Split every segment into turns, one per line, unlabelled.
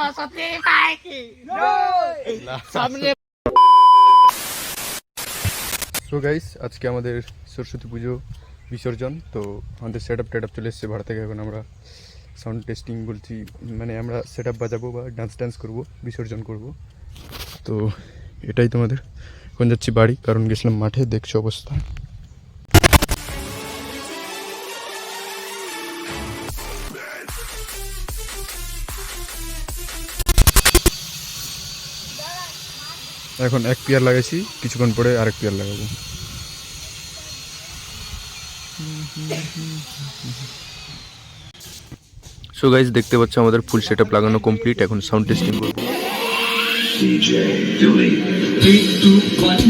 সরস্বতী মাই কি সামনে।
So guys, আজকে আমাদের সরস্বতী পুজো বিসর্জন। তো আমাদের সেট আপ চলে এসেছে ভাড়া থেকে। এখন আমরা সাউন্ড টেস্টিং বলছি, মানে আমরা সেট আপ বাজাবো বা ডান্স করবো, বিসর্জন করব। তো এটাই তোমাদের। এখন যাচ্ছি বাড়ি, কারণ গেছিলাম মাঠে, দেখছো অবস্থা। এখন এক পেয়ার লাগাইছি, কিছুক্ষণ পরে আরেক পেয়ার লাগাবো। সো গাইস, দেখতে পাচ্ছ আমাদের ফুল সেটআপ লাগানো কমপ্লিট। এখন সাউন্ড টেস্টিং করব। DJ Dewey 3 2 1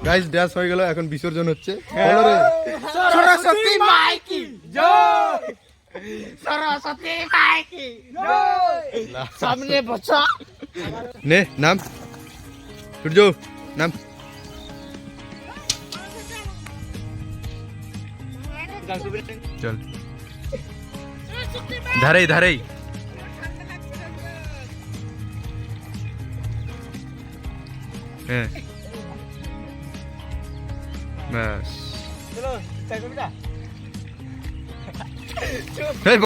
গাইস, ড্যান্স হয়ে গেল, এখন বিসর্জন হচ্ছে।
সরস্বতী মাই কি জয়, সরস্বতী মাই কি জয়, সামনে বসা।
নে নাম, সূর্য নাম। চল, ধারেই ধারেই। হ্যাঁ ব্যাস।